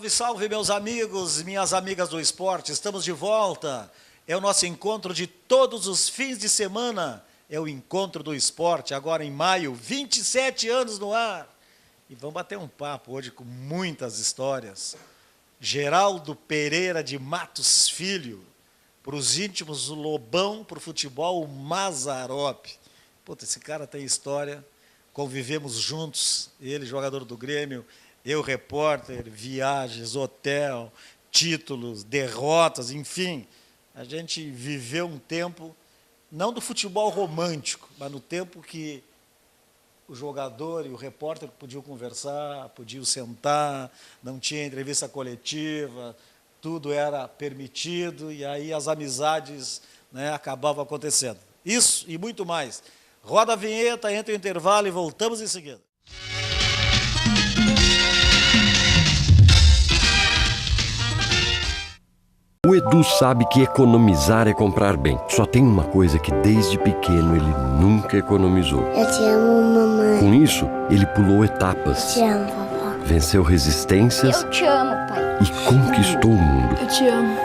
Salve, salve, meus amigos, minhas amigas do esporte. Estamos de volta. É o nosso encontro de todos os fins de semana. É o encontro do esporte, agora em maio, 27 anos no ar. E vamos bater um papo hoje com muitas histórias. Geraldo Pereira de Matos Filho, para os íntimos o Lobão, para o futebol o Mazzaropi. Puta, esse cara tem história. Convivemos juntos, ele jogador do Grêmio, eu repórter, viagens, hotel, títulos, derrotas, enfim. A gente viveu um tempo, não do futebol romântico, mas no tempo que o jogador e o repórter podiam conversar, podiam sentar, não tinha entrevista coletiva, tudo era permitido e aí as amizades, né, acabavam acontecendo. Isso e muito mais. Roda a vinheta, entra o intervalo e voltamos em seguida. O Edu sabe que economizar é comprar bem. Só tem uma coisa que desde pequeno ele nunca economizou. Eu te amo, mamãe. Com isso, ele pulou etapas. Eu te amo, vovó. Venceu resistências. Eu te amo, pai. E conquistou o mundo. Eu te amo.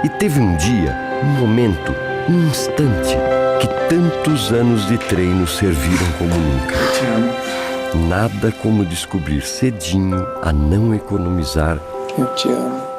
E teve um dia, um momento, um instante, que tantos anos de treino serviram como nunca. Eu te amo. Nada como descobrir cedinho a não economizar. Eu te amo.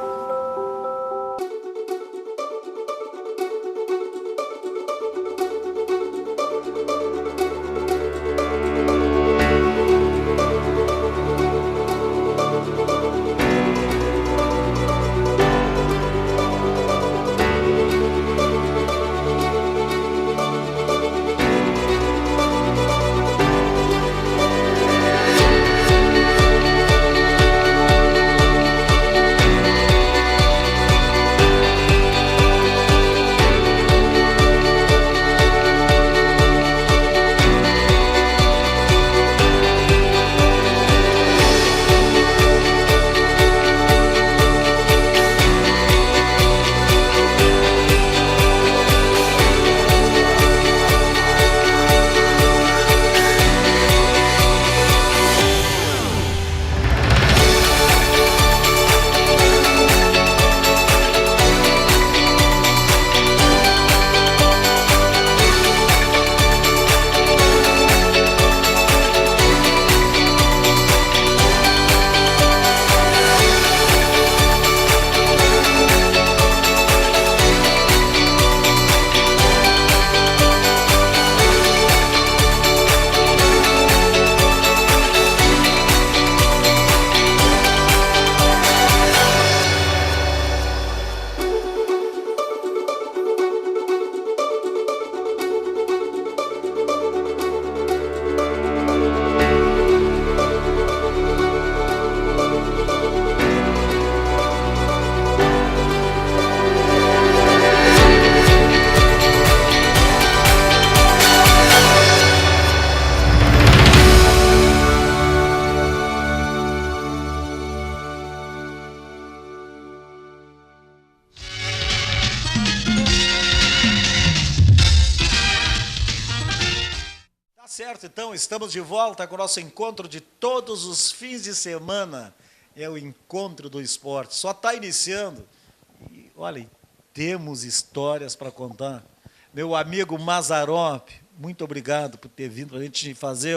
Certo, então, estamos de volta com o nosso encontro de todos os fins de semana. É o encontro do esporte. Só está iniciando. E, olha, temos histórias para contar. Meu amigo Mazzaropi, muito obrigado por ter vindo para a gente fazer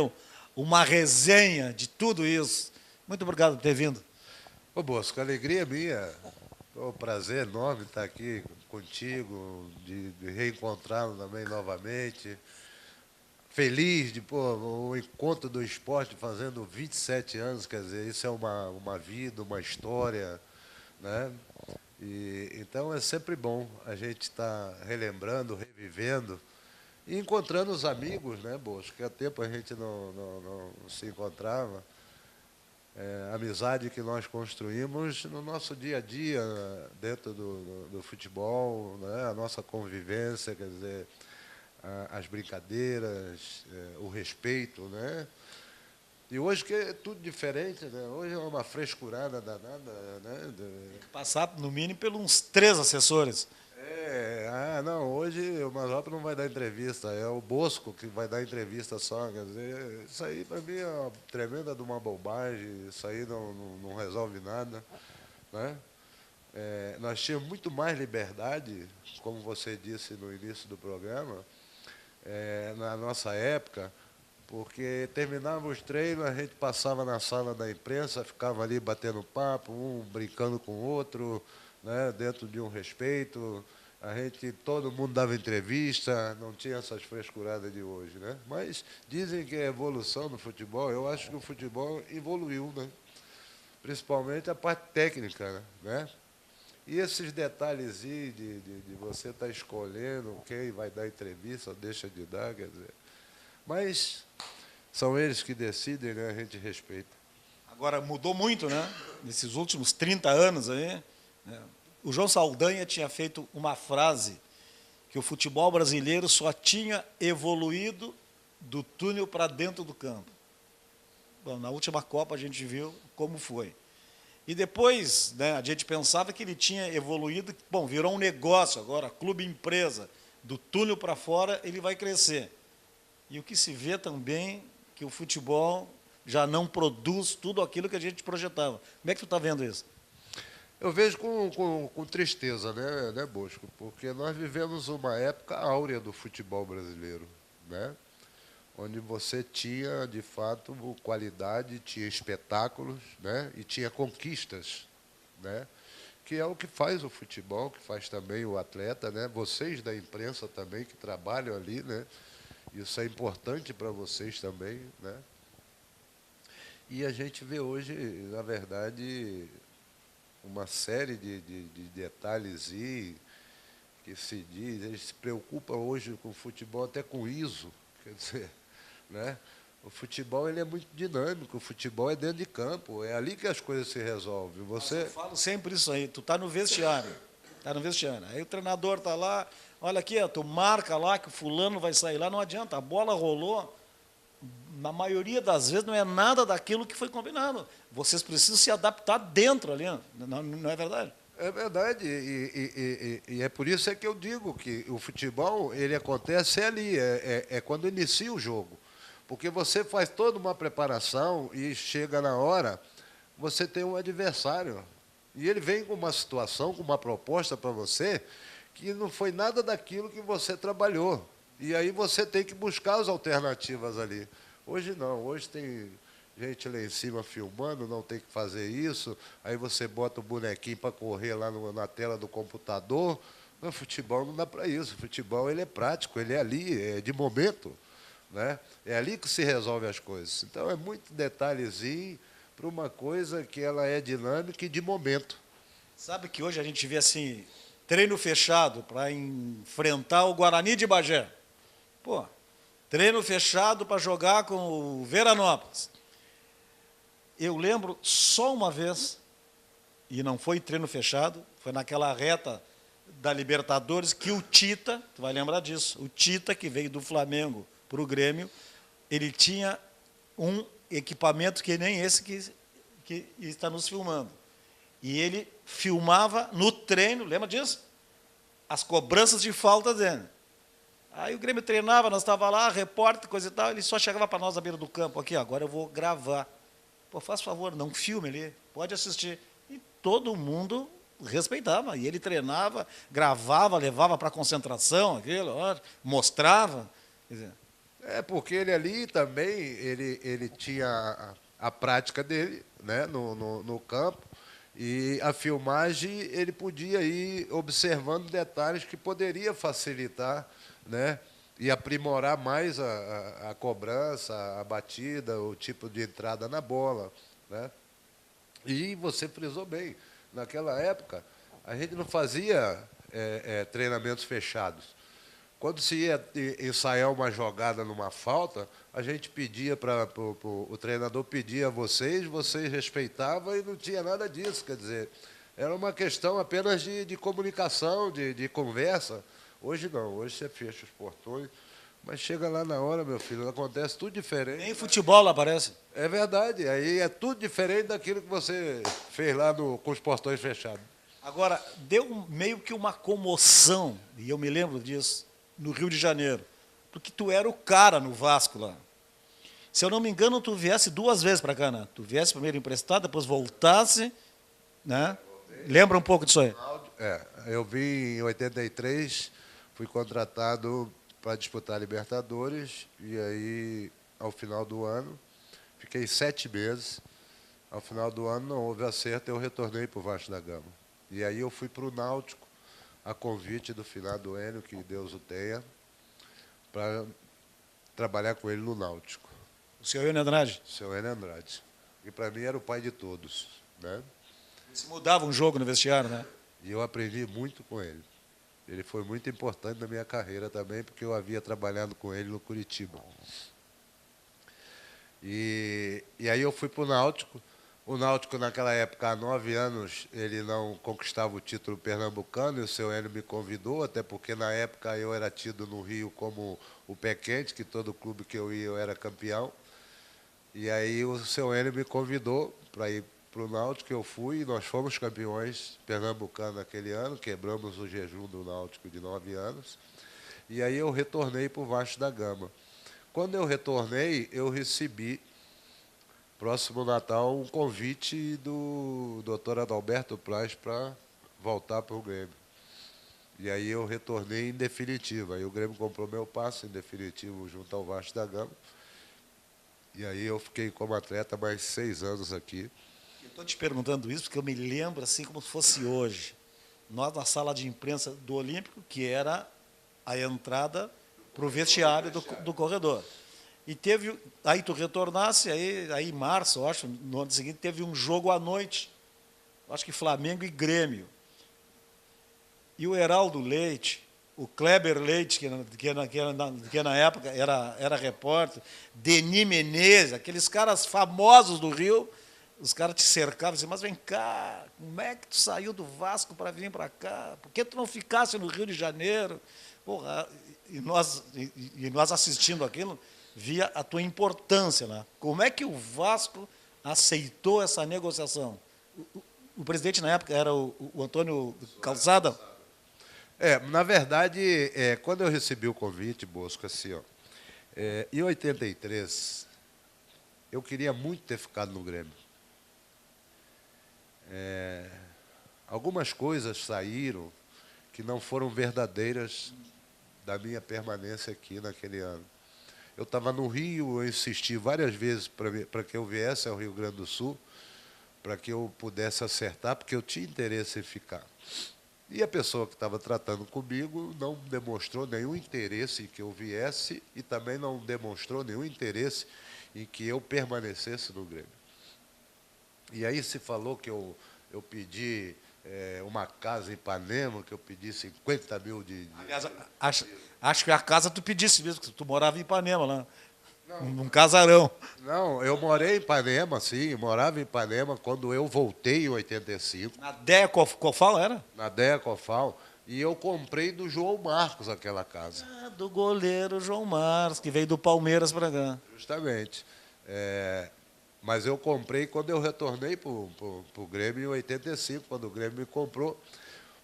uma resenha de tudo isso. Muito obrigado por ter vindo. Ô Bosco, alegria minha. É um prazer enorme estar aqui contigo, de reencontrá-lo também novamente. Feliz de o encontro do esporte fazendo 27 anos, quer dizer, isso é uma vida, uma história, né? E, então é sempre bom a gente estar relembrando, revivendo e encontrando os amigos, né, Bosco? Que há tempo a gente não se encontrava. A amizade que nós construímos no nosso dia a dia, dentro do futebol, né? A nossa convivência, quer dizer, as brincadeiras, o respeito, né? E hoje que é tudo diferente, né? Hoje é uma frescurada danada, né? Tem que passar, no mínimo, pelos uns 3 assessores. Não, hoje o Mazzaropi não vai dar entrevista, é o Bosco que vai dar entrevista só, quer dizer, isso aí para mim é uma tremenda de uma bobagem, isso aí não resolve nada. né? Nós tínhamos muito mais liberdade, como você disse no início do programa, na nossa época, porque terminava os treinos, a gente passava na sala da imprensa, ficava ali batendo papo, um brincando com o outro, né, dentro de um respeito. Todo mundo dava entrevista, não tinha essas frescuradas de hoje, né? Mas dizem que é evolução do futebol, eu acho que o futebol evoluiu, né? Principalmente a parte técnica, né? E esses detalhes de você estar escolhendo quem vai dar entrevista ou deixa de dar, quer dizer. Mas são eles que decidem, né? A gente respeita. Agora, mudou muito, né? Nesses últimos 30 anos aí, né? O João Saldanha tinha feito uma frase que o futebol brasileiro só tinha evoluído do túnel para dentro do campo. Bom, na última Copa a gente viu como foi. E depois, né, a gente pensava que ele tinha evoluído, bom, virou um negócio agora, clube empresa, do túnel para fora ele vai crescer. E o que se vê também que o futebol já não produz tudo aquilo que a gente projetava. Como é que tu está vendo isso? Eu vejo com tristeza, né, Bosco? Porque nós vivemos uma época áurea do futebol brasileiro, né? Onde você tinha, de fato, qualidade, tinha espetáculos, né? E tinha conquistas, né? Que é o que faz o futebol, que faz também o atleta, né? Vocês da imprensa também, que trabalham ali, né? Isso é importante para vocês também, né? E a gente vê hoje, na verdade, uma série de detalhes e que se diz, eles se preocupam hoje com o futebol, até com ISO, quer dizer, né? O futebol ele é muito dinâmico, o futebol é dentro de campo, é ali que as coisas se resolvem. Eu falo sempre isso aí, tu está no vestiário, aí o treinador está lá, olha aqui, ó, tu marca lá que o fulano vai sair lá, não adianta, a bola rolou, na maioria das vezes não é nada daquilo que foi combinado. Vocês precisam se adaptar dentro ali, não é verdade? É verdade, e é por isso é que eu digo que o futebol ele acontece ali, quando inicia o jogo. Porque você faz toda uma preparação e chega na hora, você tem um adversário. E ele vem com uma situação, com uma proposta para você, que não foi nada daquilo que você trabalhou. E aí você tem que buscar as alternativas ali. Hoje não, hoje tem gente lá em cima filmando, não tem que fazer isso, aí você bota o bonequinho para correr lá na tela do computador. No futebol não dá para isso, o futebol ele é prático, ele é ali, é de momento, né? É ali que se resolve as coisas. Então é muito detalhezinho para uma coisa que ela é dinâmica e de momento. Sabe que hoje a gente vê assim, treino fechado para enfrentar o Guarani de Bagé. Pô, treino fechado para jogar com o Veranópolis. Eu lembro só uma vez, e não foi treino fechado, foi naquela reta da Libertadores, que o Tita, tu vai lembrar disso, o Tita, que veio do Flamengo para o Grêmio, ele tinha um equipamento que nem esse que está nos filmando. E ele filmava no treino, lembra disso? As cobranças de falta dele. Aí o Grêmio treinava, nós estávamos lá, repórter, coisa e tal, ele só chegava para nós à beira do campo, aqui, agora eu vou gravar. Pô, faz favor, não filme ali, pode assistir. E todo mundo respeitava, e ele treinava, gravava, levava para a concentração, aquilo, mostrava. Quer dizer, porque ele ali também, ele tinha a prática dele, né, no campo, e a filmagem ele podia ir observando detalhes que poderia facilitar, né, e aprimorar mais a cobrança, a batida, o tipo de entrada na bola, né? E você frisou bem, naquela época a gente não fazia treinamentos fechados. Quando se ia ensaiar uma jogada numa falta, a gente pedia o treinador pedia a vocês respeitavam e não tinha nada disso, quer dizer, era uma questão apenas de comunicação, de conversa. Hoje não, hoje você fecha os portões, mas chega lá na hora, meu filho, acontece tudo diferente. nem futebol aparece. É verdade, aí é tudo diferente daquilo que você fez lá com os portões fechados. Agora, deu meio que uma comoção, e eu me lembro disso, no Rio de Janeiro, porque tu era o cara no Vasco lá. Se eu não me engano, tu viesse 2 vezes para cá, né? Tu viesse primeiro emprestado, depois voltasse, né? Lembra um pouco disso aí? Eu vim em 83, fui contratado para disputar a Libertadores, e aí, ao final do ano, fiquei 7 meses. Ao final do ano não houve acerto, eu retornei para o Vasco da Gama. E aí eu fui para o Náutico, a convite do finado Enio, que Deus o tenha, para trabalhar com ele no Náutico. O senhor Enio Andrade? O seu Enio Andrade. E para mim era o pai de todos, né? Se mudava um jogo no vestiário, né? E eu aprendi muito com ele. Ele foi muito importante na minha carreira também, porque eu havia trabalhado com ele no Curitiba. E aí eu fui para o Náutico. O Náutico, naquela época, há 9 anos, ele não conquistava o título pernambucano, e o seu Enio me convidou, até porque na época eu era tido no Rio como o pé quente, que todo clube que eu ia eu era campeão. E aí o seu Enio me convidou para ir para o Náutico, eu fui, e nós fomos campeões pernambucanos naquele ano, quebramos o jejum do Náutico de 9 anos. E aí eu retornei para o Vasco da Gama. Quando eu retornei, eu recebi, próximo Natal, um convite do Dr. Adalberto Praz para voltar para o Grêmio. E aí eu retornei em definitiva. Aí o Grêmio comprou meu passe em definitivo junto ao Vasco da Gama. E aí eu fiquei como atleta mais 6 anos aqui. Eu estou te perguntando isso porque eu me lembro assim como se fosse hoje. Nós na sala de imprensa do Olímpico, que era a entrada para o vestiário do corredor. E teve, aí tu retornasse, aí em março, eu acho, no ano seguinte, teve um jogo à noite, acho que Flamengo e Grêmio. E o Heraldo Leite, o Kleber Leite, que na época era repórter, Denis Menezes, aqueles caras famosos do Rio, os caras te cercavam e diziam, mas vem cá, como é que tu saiu do Vasco para vir para cá? Por que tu não ficasse no Rio de Janeiro? Porra, e nós assistindo aquilo, via a tua importância lá. Como é que o Vasco aceitou essa negociação? O presidente na época era o Antônio Calçada? Na verdade, quando eu recebi o convite, Bosco, assim, ó, em 83, eu queria muito ter ficado no Grêmio. Algumas coisas saíram que não foram verdadeiras da minha permanência aqui naquele ano. Eu estava no Rio, eu insisti várias vezes para que eu viesse ao Rio Grande do Sul, para que eu pudesse acertar, porque eu tinha interesse em ficar. E a pessoa que estava tratando comigo não demonstrou nenhum interesse em que eu viesse e também não demonstrou nenhum interesse em que eu permanecesse no Grêmio. E aí se falou que eu pedi uma casa em Ipanema, que eu pedi 50 mil de... Aliás, acho que a casa tu pedisse mesmo, que tu morava em Ipanema lá, num casarão. Não, eu morei em Ipanema, sim, morava em Ipanema quando eu voltei em 85. Na Déia Cofal era? Na Déia Cofal, e eu comprei do João Marcos aquela casa. Do goleiro João Marcos, que veio do Palmeiras para cá. Justamente. Mas eu comprei quando eu retornei para o Grêmio em 85, quando o Grêmio me comprou,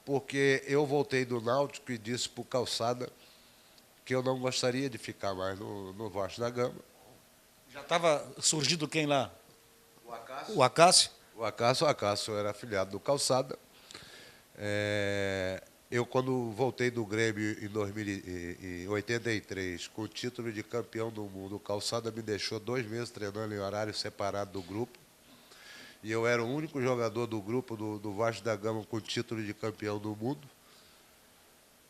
porque eu voltei do Náutico e disse para o Calçada que eu não gostaria de ficar mais no Vasco da Gama. Já estava surgindo quem lá? O Acácio. O Acácio? O Acácio era afiliado do Calçada. Eu, quando voltei do Grêmio em 83, com o título de campeão do mundo, o Calçada me deixou 2 meses treinando em horário separado do grupo. E eu era o único jogador do grupo do Vasco da Gama com o título de campeão do mundo.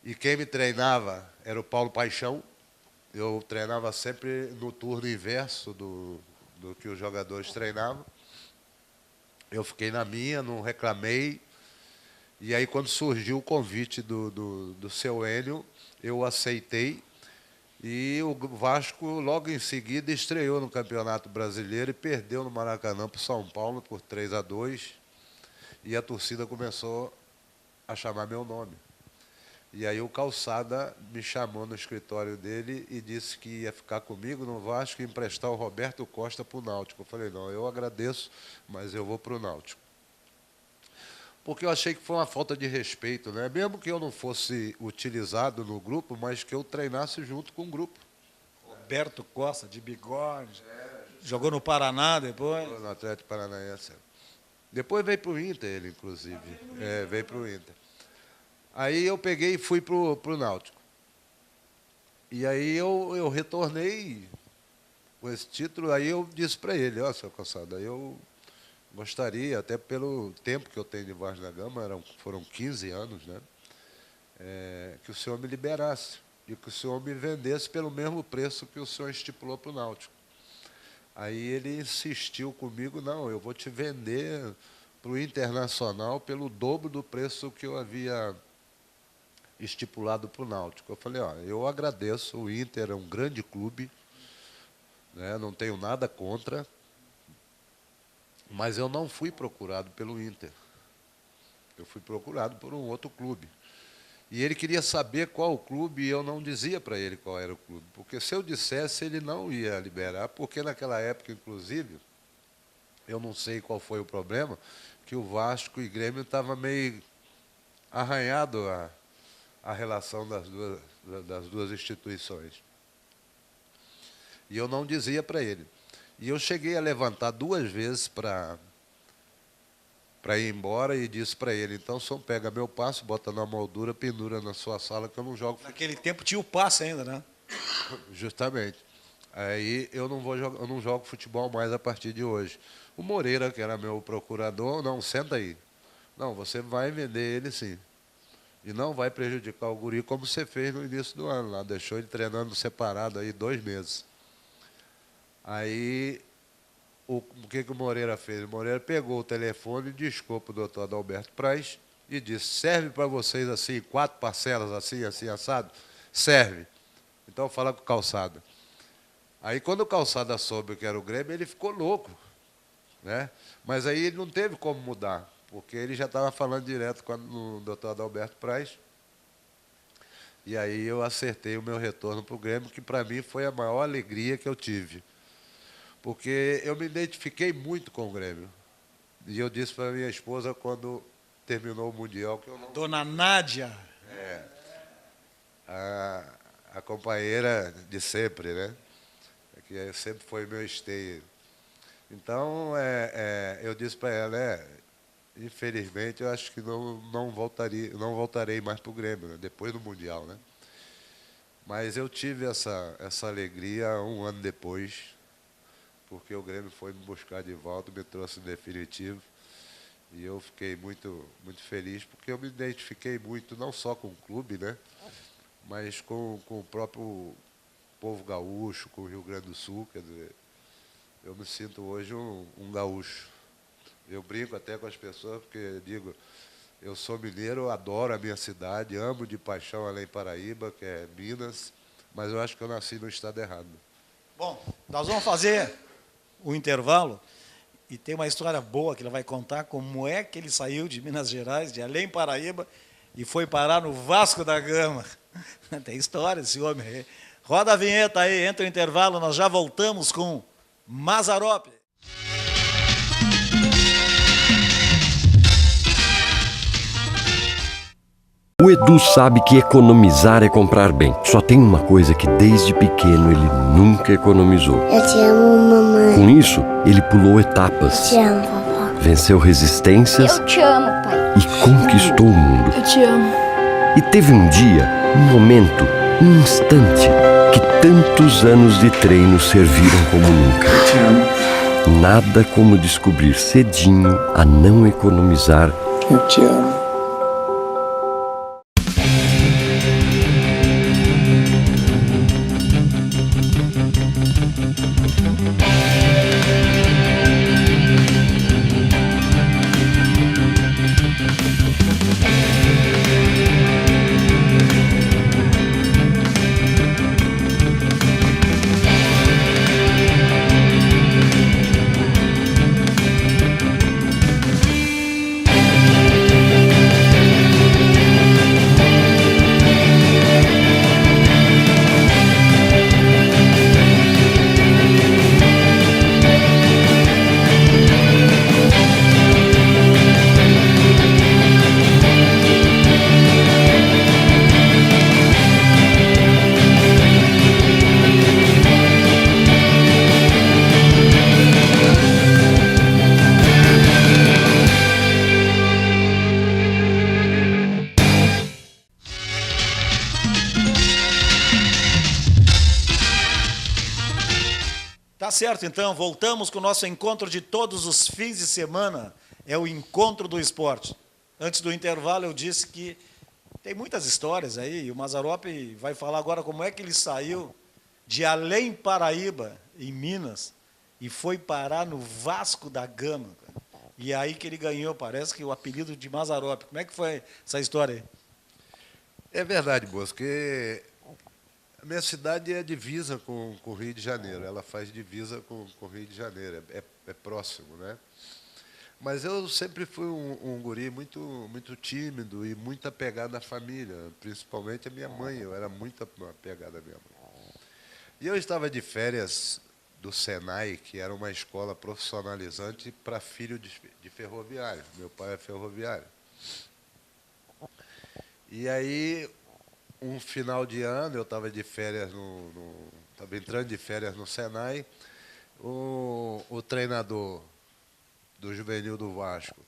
E quem me treinava era o Paulo Paixão. Eu treinava sempre no turno inverso do que os jogadores treinavam. Eu fiquei na minha, não reclamei. E aí, quando surgiu o convite do seu Enio, eu aceitei. E o Vasco, logo em seguida, estreou no Campeonato Brasileiro e perdeu no Maracanã para o São Paulo por 3-2. E a torcida começou a chamar meu nome. E aí o Calçada me chamou no escritório dele e disse que ia ficar comigo no Vasco e emprestar o Roberto Costa para o Náutico. Eu falei, não, eu agradeço, mas eu vou para o Náutico. Porque eu achei que foi uma falta de respeito, né? Mesmo que eu não fosse utilizado no grupo, mas que eu treinasse junto com o grupo. Roberto Costa, de bigode. Jogou no Paraná depois. No Atlético Paranaense. Depois veio para o Inter, ele, inclusive. Veio para o Inter. Aí eu peguei e fui para o Náutico. E aí eu retornei com esse título, aí eu disse para ele, ó, seu Calçada, eu gostaria, até pelo tempo que eu tenho debaixo da Gama, foram 15 anos, né, que o senhor me liberasse e que o senhor me vendesse pelo mesmo preço que o senhor estipulou para o Náutico. Aí ele insistiu comigo, não, eu vou te vender para o Internacional pelo dobro do preço que eu havia estipulado para o Náutico. Eu falei, ó, eu agradeço, o Inter é um grande clube, né, não tenho nada contra, mas eu não fui procurado pelo Inter. Eu fui procurado por um outro clube. E ele queria saber qual o clube e eu não dizia para ele qual era o clube. Porque se eu dissesse, ele não ia liberar, porque naquela época, inclusive, eu não sei qual foi o problema, que o Vasco e Grêmio estavam meio arranhado a relação das duas instituições. E eu não dizia para ele. E eu cheguei a levantar 2 vezes para ir embora e disse para ele, então o senhor pega meu passe, bota na moldura, pendura na sua sala que eu não jogo futebol. Naquele tempo tinha o passe ainda, né? Justamente. Aí eu não jogo futebol mais a partir de hoje. O Moreira, que era meu procurador, não, senta aí. Não, você vai vender ele sim. E não vai prejudicar o guri como você fez no início do ano lá. Deixou ele treinando separado aí 2 meses. Aí, o que o Moreira fez? O Moreira pegou o telefone, discou para o doutor Adalberto Praz e disse, serve para vocês assim, 4 parcelas, assim, assim, assado? Serve. Então fala com o Calçada. Aí quando o Calçada soube que era o Grêmio, ele ficou louco, né? Mas aí ele não teve como mudar, porque ele já estava falando direto com o doutor Adalberto Praz. E aí eu acertei o meu retorno para o Grêmio, que para mim foi a maior alegria que eu tive. Porque eu me identifiquei muito com o Grêmio. E eu disse para minha esposa, quando terminou o Mundial, que eu não... Dona Nádia. A companheira de sempre, né? Que sempre foi meu esteio. Então, eu disse para ela, infelizmente, eu acho que não voltarei mais para o Grêmio, né? Depois do Mundial, né? Mas eu tive essa alegria 1 ano depois, porque o Grêmio foi me buscar de volta, me trouxe em definitivo. E eu fiquei muito, muito feliz, porque eu me identifiquei muito, não só com o clube, né? Mas com o próprio povo gaúcho, com o Rio Grande do Sul. Quer dizer, eu me sinto hoje um gaúcho. Eu brinco até com as pessoas, porque digo, eu sou mineiro, eu adoro a minha cidade, amo de paixão Além Paraíba, que é Minas, mas eu acho que eu nasci no estado errado. Bom, nós vamos fazer o intervalo e tem uma história boa que ele vai contar como é que ele saiu de Minas Gerais, de Além Paraíba, e foi parar no Vasco da Gama. Tem história esse homem aí. Roda a vinheta aí, entra o intervalo, nós já voltamos com Mazzaropi. O Edu sabe que economizar é comprar bem. Só tem uma coisa que desde pequeno ele nunca economizou. Eu te amo, mamãe. Com isso, ele pulou etapas, Eu te amo, vovó. venceu resistências Eu te amo, pai. e conquistou o mundo. Eu te amo. E teve um dia, um momento, um instante, que tantos anos de treino serviram como nunca. Eu te amo. Nada como descobrir cedinho a não economizar. Eu te amo. Tá certo, então, voltamos com o nosso encontro de todos os fins de semana, é o Encontro do Esporte. Antes do intervalo eu disse que tem muitas histórias aí, e o Mazzaropi vai falar agora como é que ele saiu de Além Paraíba, em Minas, e foi parar no Vasco da Gama. E aí que ele ganhou, parece que o apelido de Mazzaropi. Como é que foi essa história aí? É verdade, Bosco, que a minha cidade é divisa com o Rio de Janeiro, ela faz divisa com o Rio de Janeiro, é próximo, né? Mas eu sempre fui um guri muito tímido e muito apegado à família, principalmente à minha mãe, eu era muito apegado à minha mãe. E eu estava de férias do Senai, que era uma escola profissionalizante para filho de ferroviário, meu pai é ferroviário. E aí, um final de ano, eu estava de férias estava entrando de férias no Senai, o treinador do Juvenil do Vasco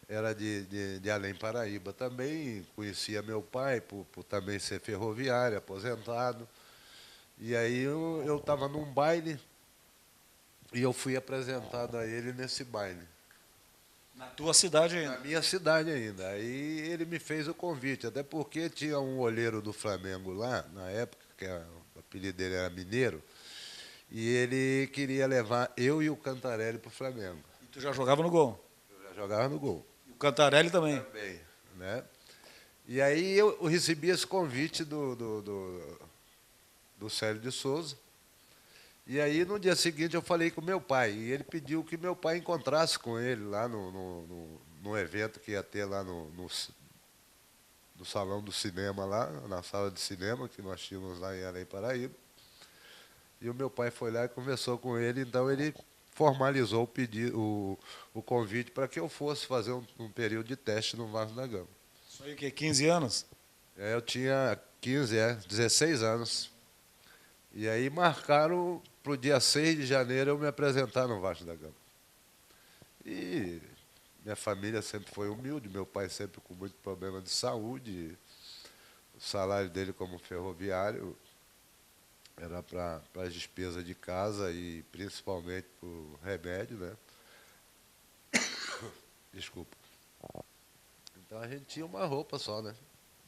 era de Além Paraíba também, conhecia meu pai por também ser ferroviário, aposentado. E aí eu estava num baile e eu fui apresentado a ele nesse baile. Na tua cidade Na ainda? minha cidade ainda. Aí ele me fez o convite, até porque tinha um olheiro do Flamengo lá, na época, o apelido dele era Mineiro, e ele queria levar eu e o Cantarelli para o Flamengo. E tu já jogava no gol? Eu já jogava no gol. E o Cantarelli também? Também, né? E aí eu recebi esse convite do Célio de Souza. E aí, no dia seguinte, eu falei com meu pai. E ele pediu que meu pai encontrasse com ele lá no evento que ia ter lá no salão do cinema, lá, na sala de cinema, que nós tínhamos lá em Além Paraíba. E o meu pai foi lá e conversou com ele. Então, ele formalizou o convite para que eu fosse fazer um período de teste no Vasco da Gama. Isso aí o quê? 15 anos? Eu tinha 16 anos. E aí marcaram para o dia 6 de janeiro eu me apresentar no Vasco da Gama. E minha família sempre foi humilde, meu pai sempre com muito problema de saúde. O salário dele como ferroviário era para as despesas de casa e principalmente para o remédio, né? Desculpa. Então a gente tinha uma roupa só, né?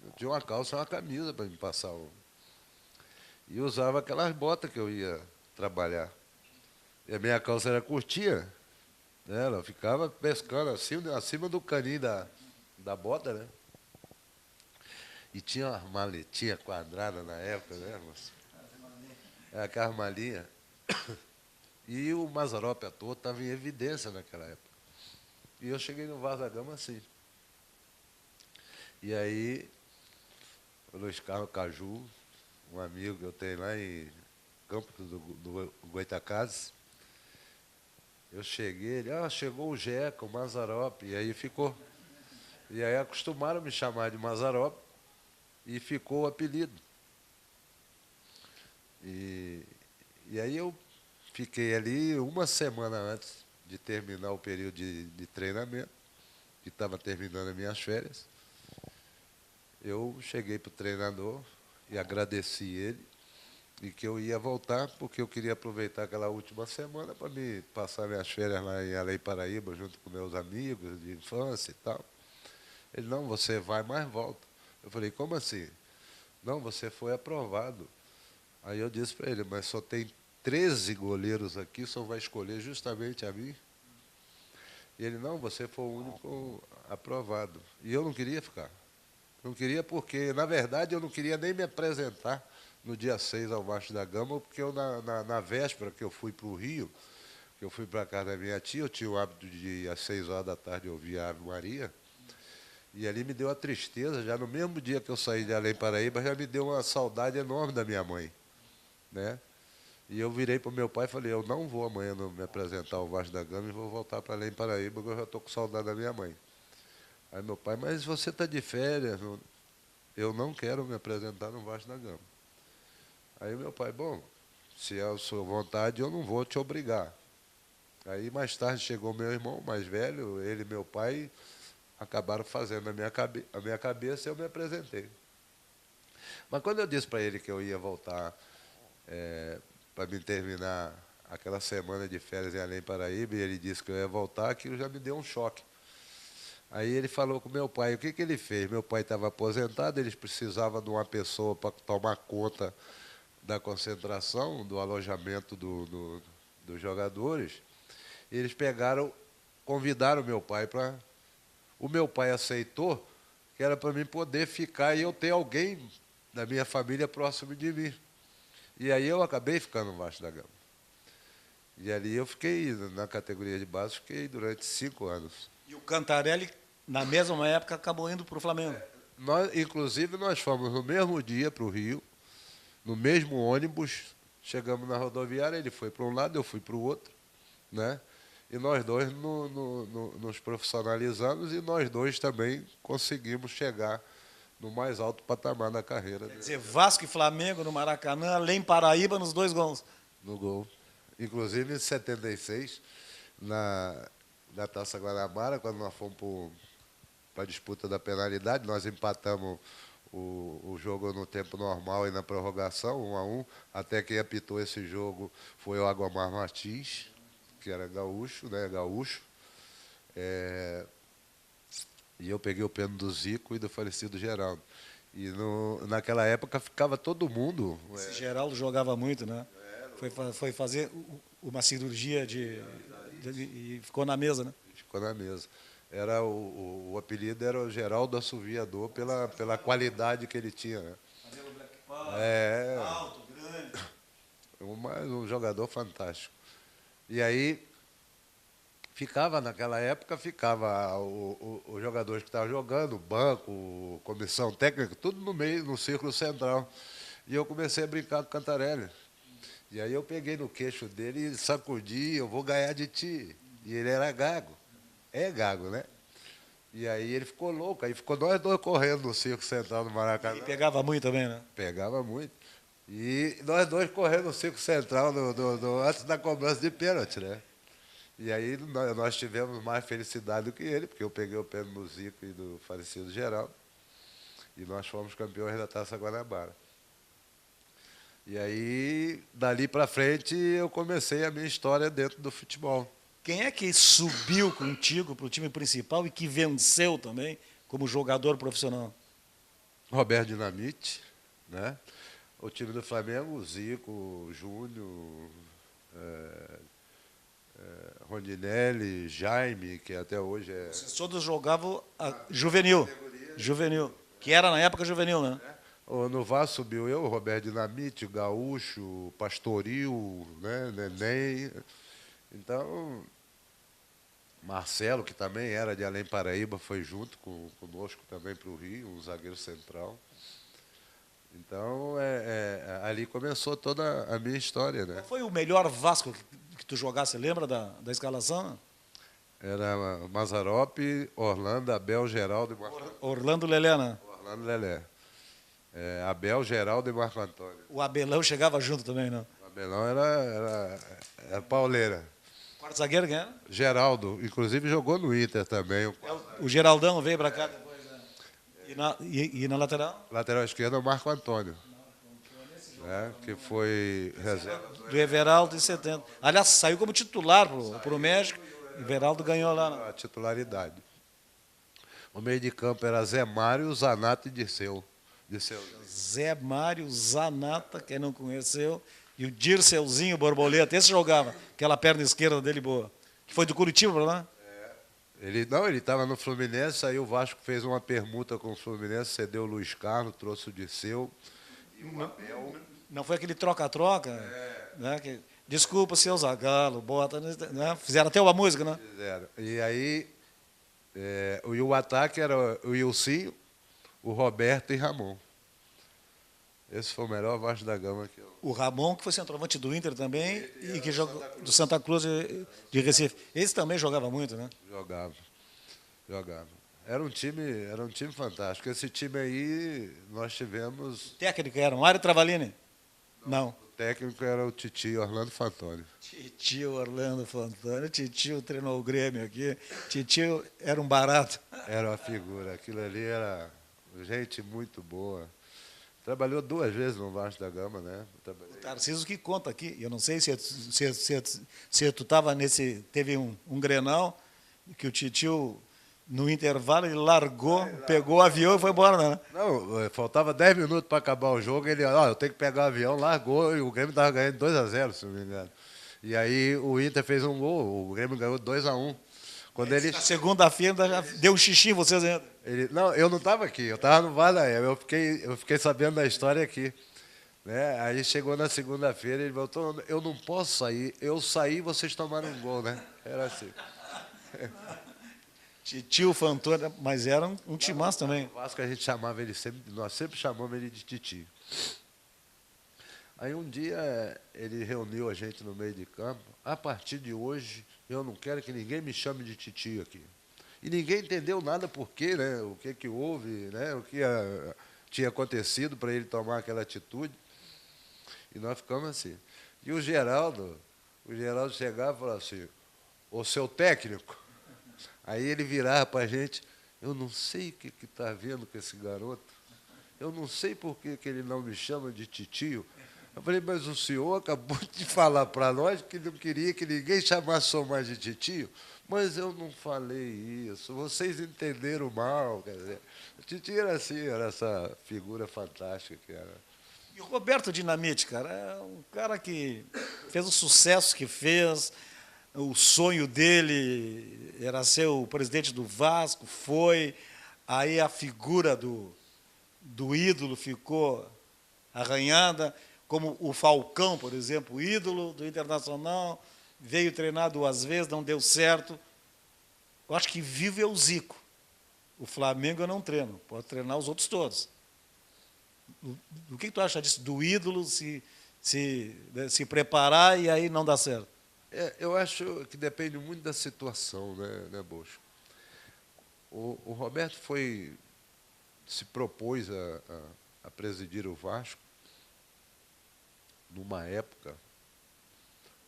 Eu tinha uma calça e uma camisa para me passar E usava aquelas botas que eu ia trabalhar. E a minha calça era curtinha, né? Ela ficava pescando acima do caninho da bota, né? E tinha uma maletinha quadrada na época, né, moço? Aquela malinha. E o Mazzaropi à toa estava em evidência naquela época. E eu cheguei no Vasco da Gama assim. E aí, o Luiz Carlos Caju, um amigo que eu tenho lá em Campos do Goitacazes, eu cheguei, ele, chegou o Jeca, o Mazzaropi, e aí ficou. E aí acostumaram a me chamar de Mazzaropi e ficou o apelido. E aí eu fiquei ali uma semana antes de terminar o período de treinamento, que estava terminando as minhas férias. Eu cheguei para o treinador e agradeci ele, e que eu ia voltar, porque eu queria aproveitar aquela última semana para me passar minhas férias lá em Além Paraíba, junto com meus amigos de infância e tal. Ele, não, você vai, mas volta. Eu falei, como assim? Não, você foi aprovado. Aí eu disse para ele, mas só tem 13 goleiros aqui, só vai escolher justamente a mim? E ele, não, você foi o único aprovado. E eu não queria ficar. Não queria porque, na verdade, eu não queria nem me apresentar no dia 6 ao Vasco da Gama, porque eu, na véspera que eu fui para o Rio, que eu fui para a casa da minha tia, eu tinha o hábito de, às 6 horas da tarde, ouvir a Ave Maria, e ali me deu uma tristeza, já no mesmo dia que eu saí de Além Paraíba, já me deu uma saudade enorme da minha mãe, né? E eu virei para o meu pai e falei, eu não vou amanhã me apresentar ao Vasco da Gama e vou voltar para Além Paraíba, porque eu já estou com saudade da minha mãe. Aí meu pai, mas você está de férias? Eu não quero me apresentar no Vasco da Gama. Aí meu pai, bom, se é a sua vontade, eu não vou te obrigar. Aí mais tarde chegou meu irmão mais velho, ele e meu pai acabaram fazendo a minha cabeça e eu me apresentei. Mas quando eu disse para ele que eu ia voltar para me terminar aquela semana de férias em Além Paraíba, e ele disse que eu ia voltar, aquilo já me deu um choque. Aí ele falou com meu pai, o que ele fez? Meu pai estava aposentado, eles precisavam de uma pessoa para tomar conta da concentração, do alojamento dos jogadores. E eles convidaram meu pai para... O meu pai aceitou, que era para mim poder ficar e eu ter alguém da minha família próximo de mim. E aí eu acabei ficando no Vasco da Gama. E ali eu fiquei, na categoria de base, fiquei durante 5 anos. E o Cantarelli, na mesma época, acabou indo para o Flamengo. Inclusive, nós fomos no mesmo dia para o Rio, no mesmo ônibus, chegamos na rodoviária, ele foi para um lado, eu fui para o outro, né? E nós dois nos profissionalizamos e nós dois também conseguimos chegar no mais alto patamar da carreira. Quer dizer, Vasco e Flamengo no Maracanã, Além Paraíba nos 2 gols. No gol. Inclusive, em 76, na Taça Guanabara, quando nós fomos para a disputa da penalidade, nós empatamos o jogo no tempo normal e na prorrogação, 1-1, até quem apitou esse jogo foi o Agomar Martins, que era gaúcho, né? E eu peguei o pênalti do Zico e do falecido Geraldo. E naquela época ficava todo mundo... Esse Geraldo jogava muito, né? Foi fazer uma cirurgia e ficou na mesa, né? Ficou na mesa. O apelido era o Geraldo Assoviador pela qualidade que ele tinha, né? Alto, grande. Um jogador fantástico. E aí, naquela época, os jogadores que estavam jogando, banco, comissão técnica, tudo no meio, no círculo central. E eu comecei a brincar com o Cantarelli. E aí eu peguei no queixo dele e sacudi, eu vou ganhar de ti. E ele era gago. É gago, né? E aí ele ficou louco, aí ficou nós dois correndo no círculo central do Maracanã. E pegava muito também, né? Pegava muito. E nós dois correndo no círculo central antes da cobrança de pênalti, né? E aí nós tivemos mais felicidade do que ele, porque eu peguei o pênalti do Zico e do falecido Geraldo. E nós fomos campeões da Taça Guanabara. E aí, dali para frente, eu comecei a minha história dentro do futebol. Quem é que subiu contigo para o time principal e que venceu também como jogador profissional? Roberto Dinamite, né? O time do Flamengo, Zico, Júnior, Rondinelli, Jaime, que até hoje é... Vocês todos jogavam juvenil, que era na época juvenil, né? No Vasco subiu eu, Roberto Dinamite, Gaúcho, Pastoril, né? Neném. Então, Marcelo, que também era de Além Paraíba, foi junto conosco também para o Rio, um zagueiro central. Então, ali começou toda a minha história, né? Qual foi o melhor Vasco que tu jogasse? Lembra da escalação? Era Mazzaropi, Orlando, Abel, Geraldo e Marco Antônio. Orlando Lelé, né? Orlando Lelé. Abel, Geraldo e Marco Antônio. O Abelão chegava junto também, não? O Abelão era pauleira. Quarto zagueiro quem era? Geraldo, inclusive jogou no Inter também. O Geraldão veio para cá depois, né? E na lateral? Lateral esquerdo é o Marco Antônio. Que foi reserva. Do Everaldo em 70. Aliás, saiu como titular para o México. O Everaldo ganhou lá. Né? A titularidade. O meio de campo era Zé Mário, Zanata e Dirceu. Zé Mário, Zanata, quem não conheceu, e o Dirceuzinho Borboleta. Esse jogava, aquela perna esquerda dele boa. Que foi do Curitiba para lá? Ele estava no Fluminense, aí o Vasco fez uma permuta com o Fluminense, cedeu o Luiz Carlos, trouxe o Dirceu. E o Abel. Não foi aquele troca-troca? Né? Desculpa, seu Zagallo, bota. Né? Fizeram até uma música, né? Fizeram. E aí, o ataque era o Ilcinho, o Roberto e Ramon. Esse foi o melhor Vasco da Gama que eu... O Ramon, que foi centroavante do Inter também, e que jogou do Santa Cruz de Recife. Esse também jogava muito, né? Jogava. Era um time fantástico. Esse time aí, nós tivemos... O técnico era Mário Travalini? Não. O técnico era o Titio Orlando Fantoni. Titio Orlando Fantoni. Titio treinou o Grêmio aqui. Titio era um barato. Era uma figura. Aquilo ali era gente muito boa. Trabalhou 2 vezes no Vasco da Gama, né? O Tarcísio que conta aqui, eu não sei se tu estava nesse, teve um Grenal, que o Titio, no intervalo, ele largou, pegou o avião e foi embora, né? Não, faltava 10 minutos para acabar o jogo, ele, eu tenho que pegar o avião, largou, e o Grêmio estava ganhando 2-0, se não me engano. E aí o Inter fez um gol, o Grêmio ganhou 2-1. Quando ele... Na segunda-feira já deu um xixi em vocês ainda. Não, eu não estava aqui, eu estava no Vadaé, eu fiquei sabendo da história aqui. Né? Aí chegou na segunda-feira, ele voltou, eu não posso sair, eu saí, vocês tomaram um gol, né? Era assim. Titio Fantônio, mas era um timaço também. O Vasco a gente chamava ele sempre, nós sempre chamamos ele de Titio. Aí um dia ele reuniu a gente no meio de campo, a partir de hoje eu não quero que ninguém me chame de Titio aqui. E ninguém entendeu nada por quê, né? O que houve, né? O que tinha acontecido para ele tomar aquela atitude. E nós ficamos assim. E o Geraldo chegava e falava assim, ô seu técnico. Aí ele virava para a gente, eu não sei o que está vendo com esse garoto, eu não sei por que ele não me chama de titio. Eu falei, mas o senhor acabou de falar para nós que não queria que ninguém chamasse o mais de titio, mas eu não falei isso, vocês entenderam mal. Quer dizer, o titio era assim, era essa figura fantástica que era. E o Roberto Dinamite, cara, é um cara que fez o sucesso que fez. O sonho dele era ser o presidente do Vasco, foi. Aí a figura do ídolo ficou arranhada, como o Falcão, por exemplo, o ídolo do Internacional, veio treinar 2 vezes, não deu certo. Eu acho que vivo é o Zico. O Flamengo eu não treino, pode treinar os outros todos. O que tu acha disso, do ídolo se preparar e aí não dá certo? Eu acho que depende muito da situação, né Bocho? O Roberto se propôs a presidir o Vasco numa época,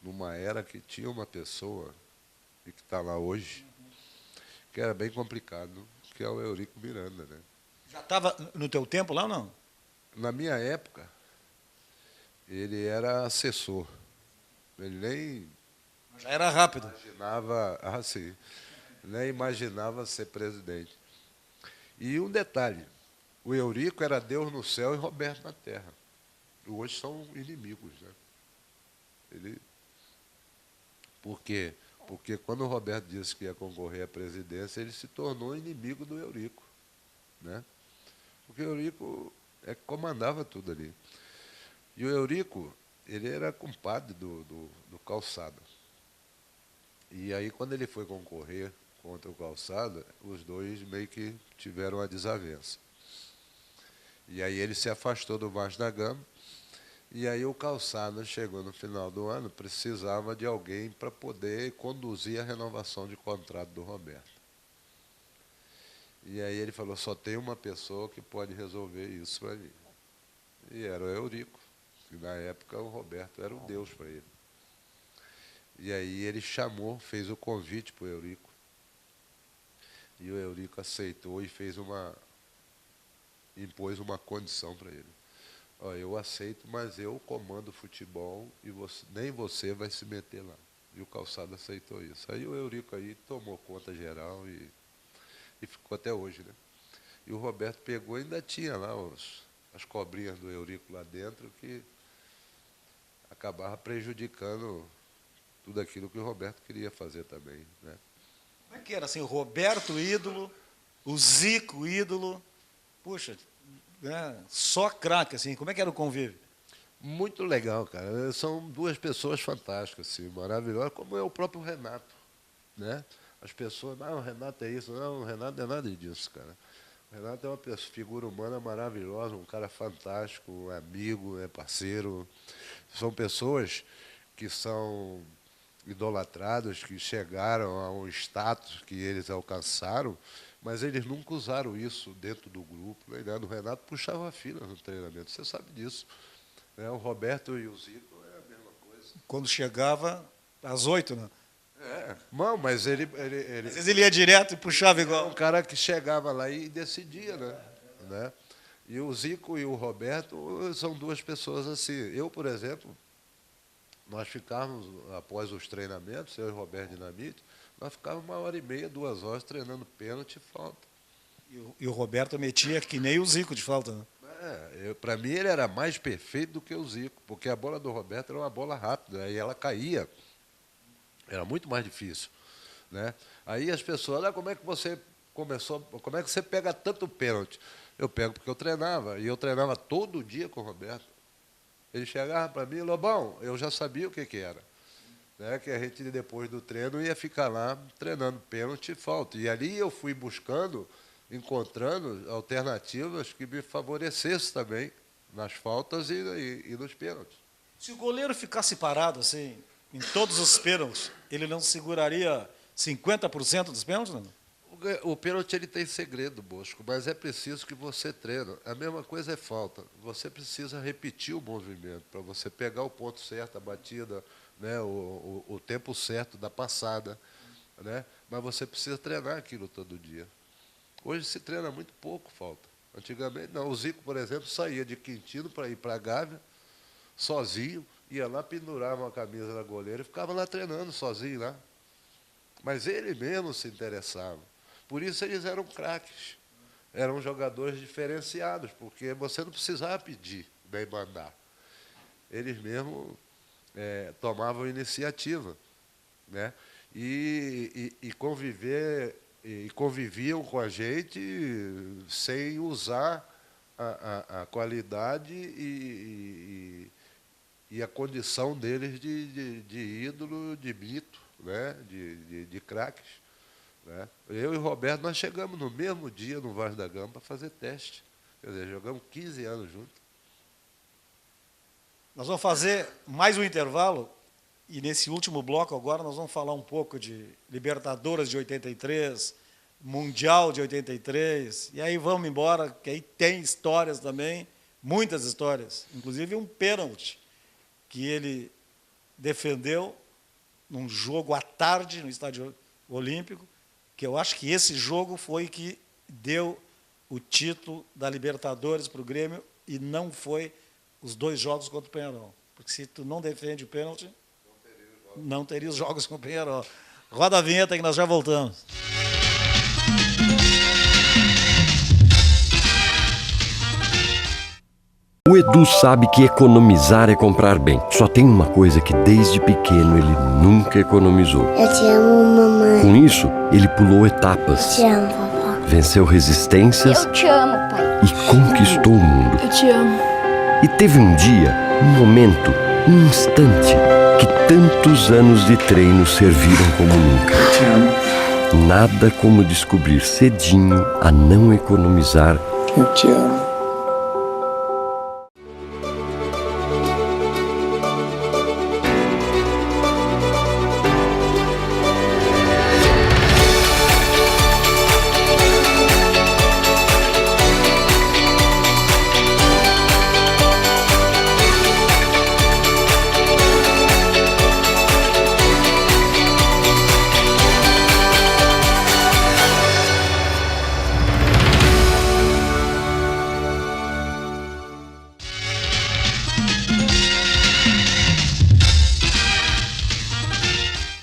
numa era que tinha uma pessoa, e que está lá hoje, que era bem complicado, que é o Eurico Miranda. Né? Já estava no teu tempo lá ou não? Na minha época, ele era assessor. Ele nem... Já era rápido. Nem imaginava ser presidente. E um detalhe, o Eurico era Deus no céu e Roberto na terra. Hoje são inimigos, né? Por quê? Porque quando o Roberto disse que ia concorrer à presidência, ele se tornou inimigo do Eurico. Né? Porque o Eurico comandava tudo ali. E o Eurico, ele era compadre do Calçada. E aí, quando ele foi concorrer contra o Calçada, os dois meio que tiveram uma desavença. E aí ele se afastou do Vasco da Gama, e aí o Calçada chegou no final do ano, precisava de alguém para poder conduzir a renovação de contrato do Roberto. E aí ele falou, só tem uma pessoa que pode resolver isso para mim. E era o Eurico, que na época o Roberto era um deus para ele. E aí ele fez o convite para o Eurico. E o Eurico aceitou e impôs uma condição para ele. Eu aceito, mas eu comando o futebol e nem você vai se meter lá. E o Calçado aceitou isso. Aí o Eurico aí tomou conta geral e ficou até hoje. Né? E o Roberto pegou e ainda tinha lá as cobrinhas do Eurico lá dentro que acabava prejudicando tudo aquilo que o Roberto queria fazer também. Né? Como é que era assim, o Roberto ídolo, o Zico ídolo, puxa, né, só craque, assim, como é que era o convívio? Muito legal, cara. São 2 pessoas fantásticas, assim, maravilhosas, como é o próprio Renato. Né? As pessoas, não, o Renato é isso, não, o Renato não é nada disso, cara. O Renato é uma figura humana maravilhosa, um cara fantástico, um amigo, parceiro. São pessoas que são idolatrados, que chegaram a um status que eles alcançaram, mas eles nunca usaram isso dentro do grupo. Né? O Renato puxava a fila no treinamento, você sabe disso. Né? O Roberto e o Zico é a mesma coisa. Quando chegava às 8, né? Não, mas ele Às vezes ele ia direto e puxava igual. um cara que chegava lá e decidia, né? E o Zico e o Roberto são duas pessoas assim. Eu, por exemplo, nós ficávamos, após os treinamentos, eu e o Roberto Dinamite, nós ficávamos 1h30, 2 horas treinando pênalti e falta. E o Roberto metia que nem o Zico de falta, né? Para mim ele era mais perfeito do que o Zico, porque a bola do Roberto era uma bola rápida, e ela caía. Era muito mais difícil, né? Aí as pessoas, como é que você começou, como é que você pega tanto pênalti? Eu pego porque eu treinava, e eu treinava todo dia com o Roberto. Ele chegava para mim, Lobão, eu já sabia o que era. Né? Que a gente, depois do treino, ia ficar lá treinando pênalti e falta. E ali eu fui buscando, encontrando alternativas que me favorecessem também nas faltas e nos pênaltis. Se o goleiro ficasse parado assim, em todos os pênaltis, ele não seguraria 50% dos pênaltis, não? O pênalti ele tem segredo, Bosco, mas é preciso que você treine. A mesma coisa é falta. Você precisa repetir o movimento para você pegar o ponto certo, a batida, né, o tempo certo da passada. Né? Mas você precisa treinar aquilo todo dia. Hoje se treina muito pouco falta. Antigamente, não. O Zico, por exemplo, saía de Quintino para ir para a Gávea, sozinho, ia lá, pendurava uma camisa na goleira e ficava lá treinando sozinho lá. Mas ele mesmo se interessava. Por isso eles eram craques. Eram jogadores diferenciados, porque você não precisava pedir nem mandar. Eles mesmo tomavam iniciativa. Né? E conviviam com a gente sem usar a qualidade e a condição deles de ídolo, de mito, né? de craques. Né? Eu e o Roberto, nós chegamos no mesmo dia no Vaz da Gama para fazer teste. Quer dizer, jogamos 15 anos juntos. Nós vamos fazer mais um intervalo e nesse último bloco agora nós vamos falar um pouco de Libertadores de 83, Mundial de 83, e aí vamos embora, que aí tem histórias também, muitas histórias, inclusive um pênalti que ele defendeu num jogo à tarde no Estádio Olímpico, que eu acho que esse jogo foi que deu o título da Libertadores para o Grêmio e não foi os 2 jogos contra o Peñarol. Porque se tu não defende o pênalti, não teria os jogos com o Peñarol. Roda a vinheta que nós já voltamos. O Edu sabe que economizar é comprar bem. Só tem uma coisa que desde pequeno ele nunca economizou. Eu te amo, mamãe. Com isso, ele pulou etapas, Eu te amo, vovó. venceu resistências Eu te amo, pai. e conquistou o mundo. Eu te amo. E teve um dia, um momento, um instante, que tantos anos de treino serviram como nunca. Eu te amo. Nada como descobrir cedinho a não economizar. Eu te amo.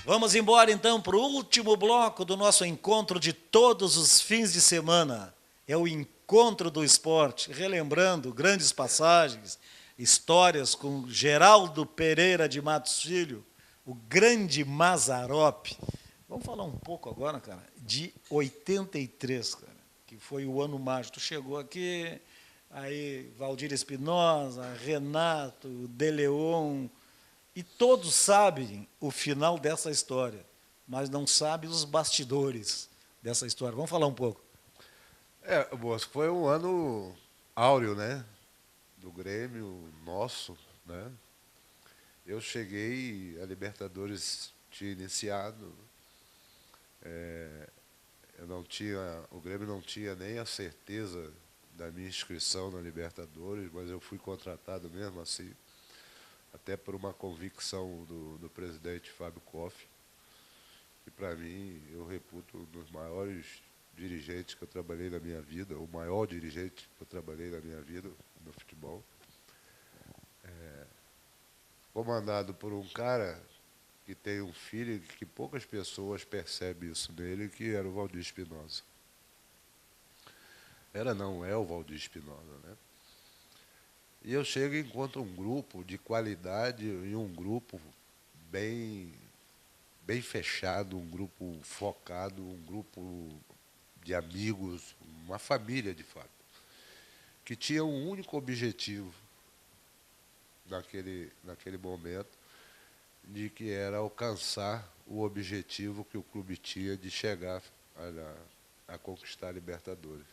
Vamos embora então para o último bloco do nosso encontro de todos os fins de semana. É o encontro do esporte, relembrando grandes passagens, histórias com Geraldo Pereira de Matos Filho, o grande Mazzaropi. Vamos falar um pouco agora, cara, de 83, cara, que foi o ano mágico. Tu chegou aqui, aí Valdir Espinosa, Renato, De Leon, e todos sabem o final dessa história, mas não sabem os bastidores dessa história. Vamos falar um pouco. Bosco, foi um ano áureo, né? Do Grêmio nosso, né? Eu cheguei, a Libertadores tinha iniciado, o Grêmio não tinha nem a certeza da minha inscrição na Libertadores, mas eu fui contratado mesmo assim, até por uma convicção do presidente Fábio Koff, que para mim eu reputo um dos maiores dirigentes que eu trabalhei na minha vida, o maior dirigente que eu trabalhei na minha vida no futebol, comandado por um cara que tem um filho que poucas pessoas percebem isso nele, que era o Valdir Espinosa. Era não, é o Valdir Espinosa, né? E eu chego e encontro um grupo de qualidade e um grupo bem fechado, um grupo focado, um grupo de amigos, uma família de fato, que tinha um único objetivo naquele momento, de que era alcançar o objetivo que o clube tinha de chegar a conquistar a Libertadores.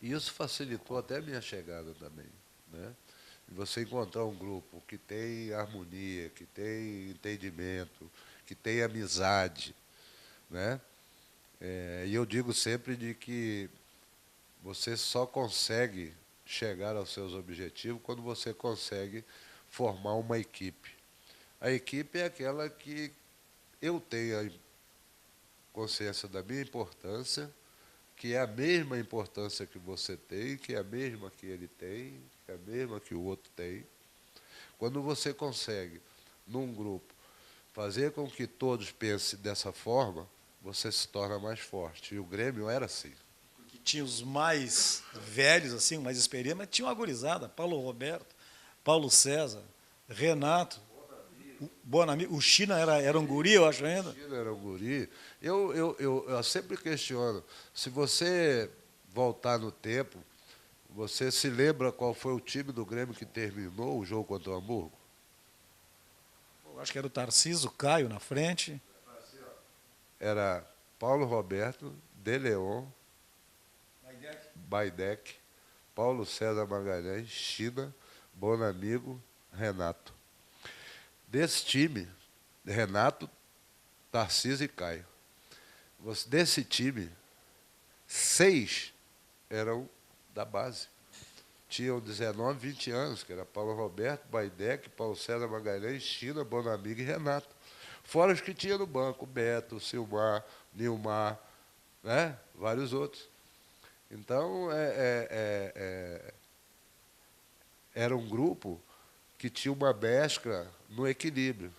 E isso facilitou até a minha chegada também, né? Você encontrar um grupo que tem harmonia, que tem entendimento, que tem amizade, né? E eu digo sempre de que você só consegue chegar aos seus objetivos quando você consegue formar uma equipe. A equipe é aquela que eu tenho a consciência da minha importância, que é a mesma importância que você tem, que é a mesma que ele tem, que é a mesma que o outro tem. Quando você consegue, num grupo, fazer com que todos pensem dessa forma, você se torna mais forte. E o Grêmio era assim. Que tinha os mais velhos, assim, mais experientes, mas tinha uma gurizada, Paulo Roberto, Paulo César, Renato, Bonamigo, o China era um guri, eu acho ainda. O China era um guri. Eu sempre questiono, se você voltar no tempo, você se lembra qual foi o time do Grêmio que terminou o jogo contra o Hamburgo? Eu acho que era o Tarcísio, Caio na frente. Era Paulo Roberto, De Leon, Baidec, Paulo César Magalhães, China, Bonamigo, Renato. Desse time, Renato, Tarcísio e Caio. Desse time, 6 eram da base. Tinham 19, 20 anos, que era Paulo Roberto, Baidec, Paulo César Magalhães, China, Bonamigo e Renato. Fora os que tinha no banco, Beto, Silmar, Nilmar, né? Vários outros. Então, era um grupo que tinha uma mescla no equilíbrio.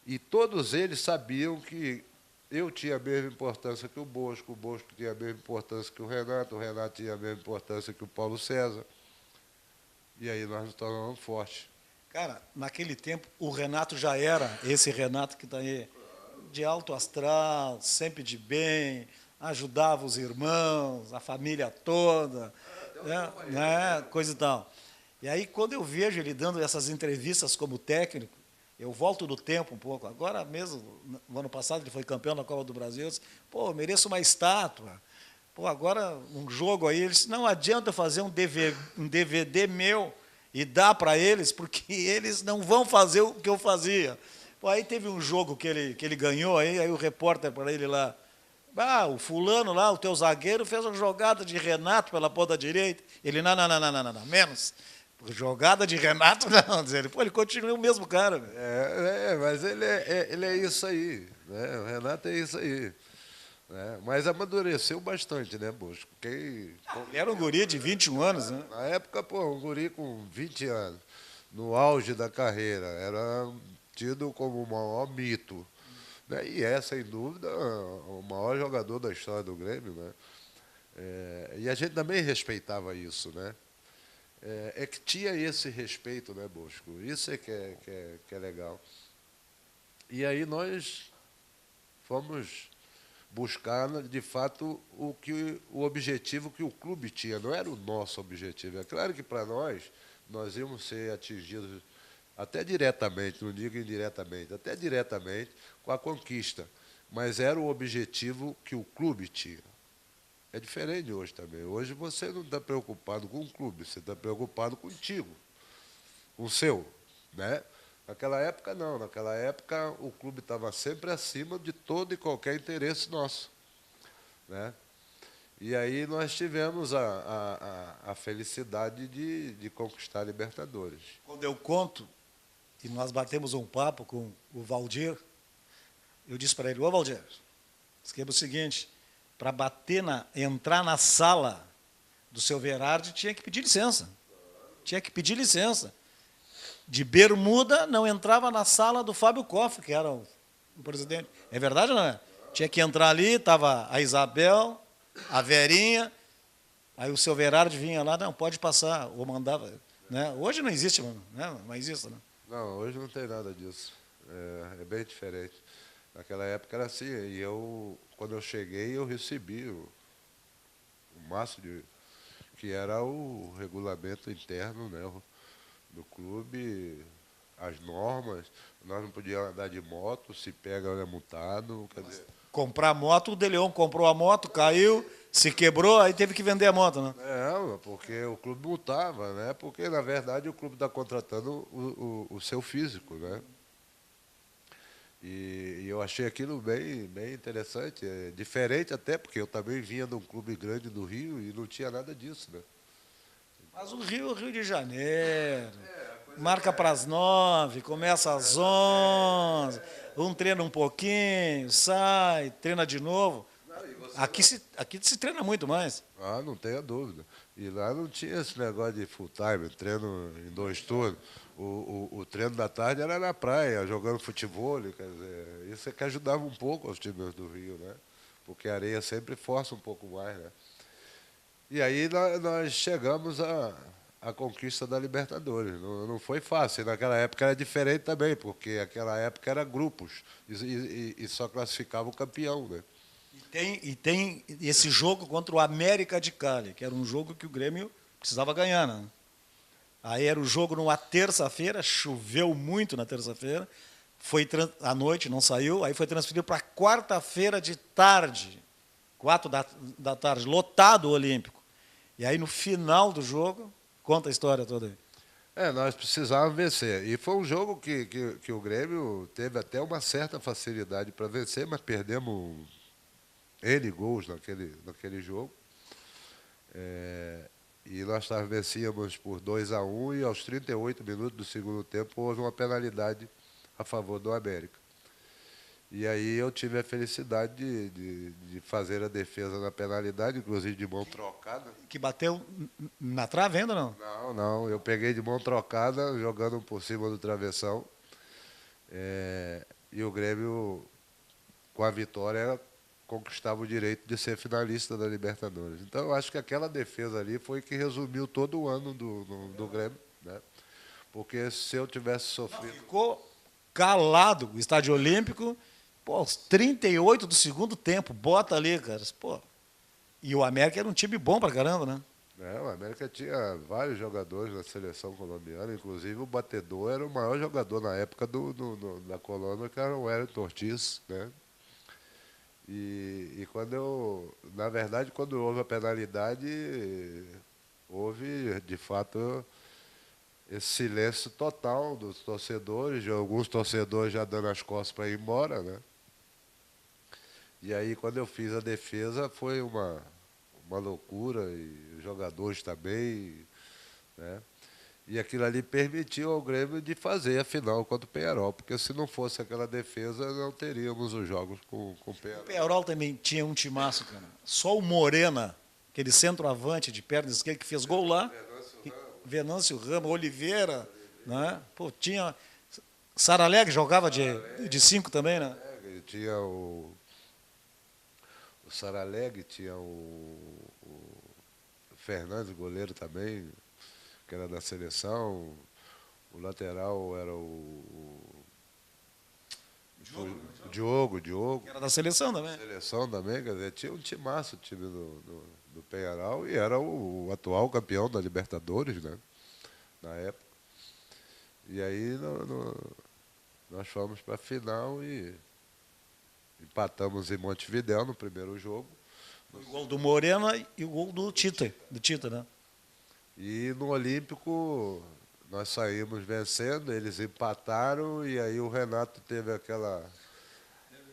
E todos eles sabiam que eu tinha a mesma importância que o Bosco tinha a mesma importância que o Renato tinha a mesma importância que o Paulo César. E aí nós nos tornamos fortes. Cara, naquele tempo, o Renato já era esse Renato que está aí, de alto astral, sempre de bem, ajudava os irmãos, a família toda, né, coisa e tal. E aí, quando eu vejo ele dando essas entrevistas como técnico, eu volto do tempo um pouco. Agora mesmo, no ano passado, ele foi campeão da Copa do Brasil. Eu disse, pô, eu mereço uma estátua. Pô, agora, um jogo aí, ele disse, não adianta fazer um DVD meu e dar para eles, porque eles não vão fazer o que eu fazia. Pô, aí teve um jogo que ele ganhou, aí o repórter para ele lá, o fulano lá, o teu zagueiro, fez uma jogada de Renato pela ponta direita. Ele, não, menos. Jogada de Renato, não. Ele continua o mesmo cara. Mas ele é isso aí. Né? O Renato é isso aí. Né? Mas amadureceu bastante, né, Bosco? Ele era um guri de 21 anos, né? Na época, um guri com 20 anos, no auge da carreira, era tido como o maior mito. Né? E é, sem dúvida, o maior jogador da história do Grêmio. Né? E a gente também respeitava isso, né? É que tinha esse respeito, né, Bosco? Isso é que é legal. E aí nós fomos buscar, de fato, o objetivo que o clube tinha. Não era o nosso objetivo. É claro que para nós íamos ser atingidos até diretamente, não digo indiretamente, até diretamente com a conquista. Mas era o objetivo que o clube tinha. É diferente hoje também. Hoje você não está preocupado com o clube, você está preocupado contigo, com o seu. Né? Naquela época, não. Naquela época, o clube estava sempre acima de todo e qualquer interesse nosso. Né? E aí nós tivemos a felicidade de conquistar a Libertadores. Quando eu conto, e nós batemos um papo com o Valdir, eu disse para ele, ô Valdir, esquema o seguinte, para entrar na sala do seu Verardi, tinha que pedir licença. Tinha que pedir licença. De bermuda, não entrava na sala do Fábio Koff, que era o presidente. É verdade ou não é? Tinha que entrar ali, estava a Isabel, a Verinha, aí o seu Verardi vinha lá, não, pode passar, ou mandava. Né? Hoje não existe, né? Mas isso, né? Não, hoje não tem nada disso. É bem diferente. Naquela época era assim, e quando eu cheguei, eu recebi o máximo que era o regulamento interno, né, do clube, as normas. Nós não podíamos andar de moto, se pega é multado. Quer dizer, comprar moto, o De Leon comprou a moto, caiu, se quebrou, aí teve que vender a moto, né? porque o clube multava, né? Porque, na verdade, o clube está contratando o seu físico, né? E eu achei aquilo bem interessante, diferente até, porque eu também vinha de um clube grande do Rio e não tinha nada disso, né? Mas o Rio de Janeiro, marca para as 9, começa às 11, um treina um pouquinho, sai, treina de novo. Aqui se treina muito mais. Ah, não tenha dúvida. E lá não tinha esse negócio de full time, treino em 2 turnos. O treino da tarde era na praia, jogando futebol, quer dizer, isso é que ajudava um pouco os times do Rio, né? Porque a areia sempre força um pouco mais, né? E aí nós chegamos à conquista da Libertadores. Não foi fácil, naquela época era diferente também, porque naquela época era grupos e só classificava o campeão, né? E tem esse jogo contra o América de Cali, que era um jogo que o Grêmio precisava ganhar, né? Aí era o jogo numa terça-feira, choveu muito na terça-feira, à noite, não saiu, aí foi transferido para quarta-feira de tarde, 4 da tarde, lotado o Olímpico. E aí no final do jogo, conta a história toda aí. Nós precisávamos vencer. E foi um jogo que o Grêmio teve até uma certa facilidade para vencer, mas perdemos N gols naquele jogo. E nós vencíamos por 2-1 e aos 38 minutos do segundo tempo houve uma penalidade a favor do América. E aí eu tive a felicidade de fazer a defesa na penalidade, inclusive de mão trocada. Que bateu na trave ainda, não? Não, eu peguei de mão trocada, jogando por cima do travessão. E o Grêmio, com a vitória, conquistava o direito de ser finalista da Libertadores. Então, eu acho que aquela defesa ali foi que resumiu todo o ano do Grêmio, né? Porque se eu tivesse sofrido... Ficou calado o Estádio Olímpico, pô, aos 38 do segundo tempo, bota ali, cara. Pô. E o América era um time bom pra caramba, né? O América tinha vários jogadores na seleção colombiana, inclusive o batedor era o maior jogador na época da Colômbia, que era o Wellington Ortiz, né? E na verdade, quando houve a penalidade, houve, de fato, esse silêncio total dos torcedores, de alguns torcedores já dando as costas para ir embora, né? E aí, quando eu fiz a defesa, foi uma loucura, e os jogadores também, né? E aquilo ali permitiu ao Grêmio de fazer a final contra o Peñarol, porque se não fosse aquela defesa, não teríamos os jogos com o Peñarol. O Peñarol também tinha um timaço, cara. Só o Morena, aquele centroavante de perna esquerda que fez gol lá. Venâncio Ramos, Oliveira, né? Pô, tinha... Saraleg jogava de 5 também, né? Tinha o Saraleg, tinha o Fernandes, goleiro também, que era da seleção. O lateral era o Diogo. Que era da seleção também. Seleção também, quer dizer, tinha um timaço o time do Peñarol e era o atual campeão da Libertadores, né? Na época. E aí nós fomos para a final e empatamos em Montevidéu no primeiro jogo. O gol do Morena e o gol do Tita, né? E no Olímpico nós saímos vencendo, eles empataram e aí o Renato teve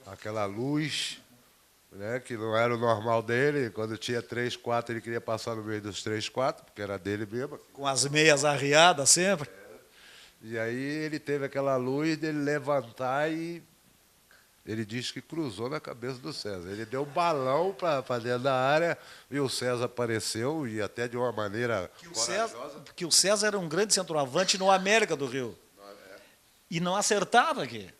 aquela luz, né, que não era o normal dele. Quando tinha 3, 4, ele queria passar no meio dos 3, 4, porque era dele mesmo. Com as meias arriadas sempre. E aí ele teve aquela luz dele levantar e Ele diz que cruzou na cabeça do César. Ele deu um balão para dentro da área e o César apareceu, e até de uma maneira corajosa. Porque o César era um grande centroavante no América do Rio. E não acertava aqui.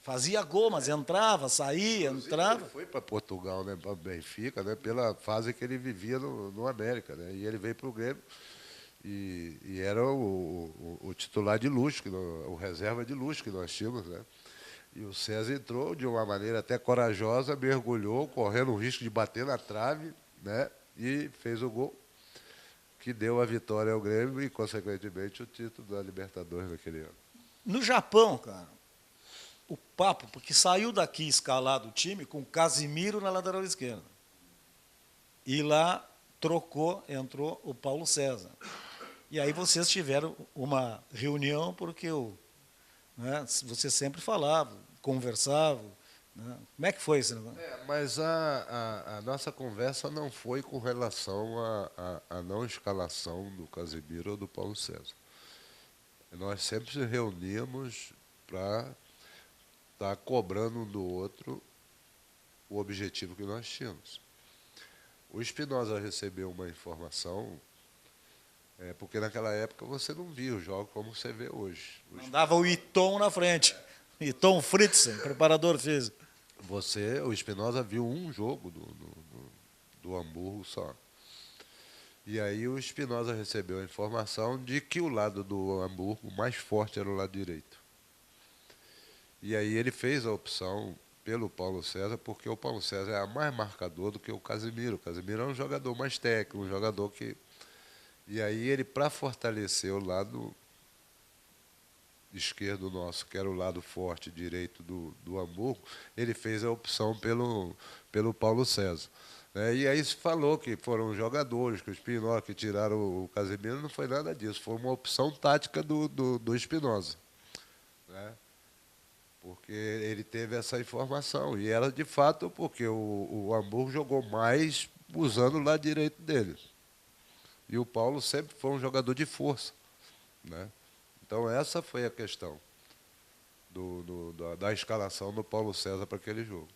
Fazia gol, mas entrava, saía, entrava. Ele foi para Portugal, né, para Benfica, né, pela fase que ele vivia no América. Né, e ele veio para o Grêmio e era o titular de luxo, o reserva de luxo que nós tínhamos. Né. E o César entrou de uma maneira até corajosa, mergulhou, correndo o risco de bater na trave, né, e fez o gol que deu a vitória ao Grêmio e, consequentemente, o título da Libertadores naquele ano. No Japão, cara, o papo, porque saiu daqui escalado o time com o Casimiro na lateral esquerda. E lá trocou, entrou o Paulo César. E aí vocês tiveram uma reunião, porque né, você sempre falava, conversava. Né? Como é que foi esse negócio? Mas a nossa conversa não foi com relação à não escalação do Casimiro ou do Paulo César. Nós sempre se reuníamos para estar cobrando um do outro o objetivo que nós tínhamos. O Espinosa recebeu uma informação, porque naquela época você não via o jogo como você vê hoje. Mandava o Iton na frente. Iton Fritzen, preparador físico. O Espinosa viu um jogo do Hamburgo só. E aí o Espinosa recebeu a informação de que o lado do Hamburgo mais forte era o lado direito. E aí ele fez a opção pelo Paulo César, porque o Paulo César é mais marcador do que o Casimiro. O Casimiro é um jogador mais técnico, um jogador que... E aí ele, para fortalecer o lado esquerdo nosso, que era o lado forte direito do Hamburgo, ele fez a opção pelo Paulo César. E aí se falou que foram os jogadores, que o Espinosa que tiraram o Casimiro, não foi nada disso, foi uma opção tática do Espinosa. Né? Porque ele teve essa informação, e era de fato porque o Hamburgo jogou mais usando o lado direito dele. E o Paulo sempre foi um jogador de força. Né? Então essa foi a questão da escalação do Paulo César para aquele jogo.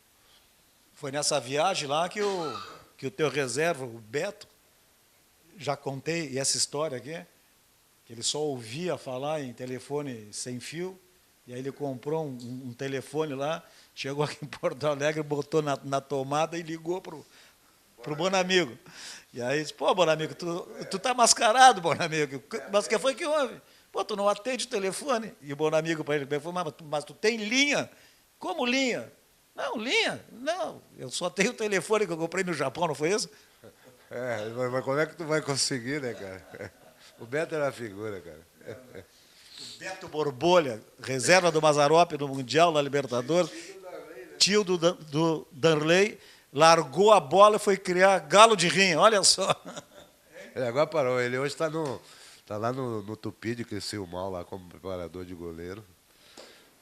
Foi nessa viagem lá que o teu reserva, o Beto, já contei essa história aqui, que ele só ouvia falar em telefone sem fio, e aí ele comprou um telefone lá, chegou aqui em Porto Alegre, botou na tomada e ligou para o Bonamigo. E aí disse, pô, Bonamigo, tu tá mascarado, Bonamigo, mas o que foi que houve? Pô, tu não atende o telefone. E o Bonamigo para ele falou, mas tu tem linha? Como linha? Não, linha? Não, eu só tenho o telefone que eu comprei no Japão, não foi isso? Mas como é que tu vai conseguir, né, cara? O Beto era a figura, cara. O Beto Borbolha, reserva do Mazzaropi no Mundial, na Libertadores, tio do Danley, largou a bola e foi criar galo de rinha, olha só. Ele agora parou, ele hoje está lá no Tupi de Criciúma, lá como preparador de goleiro.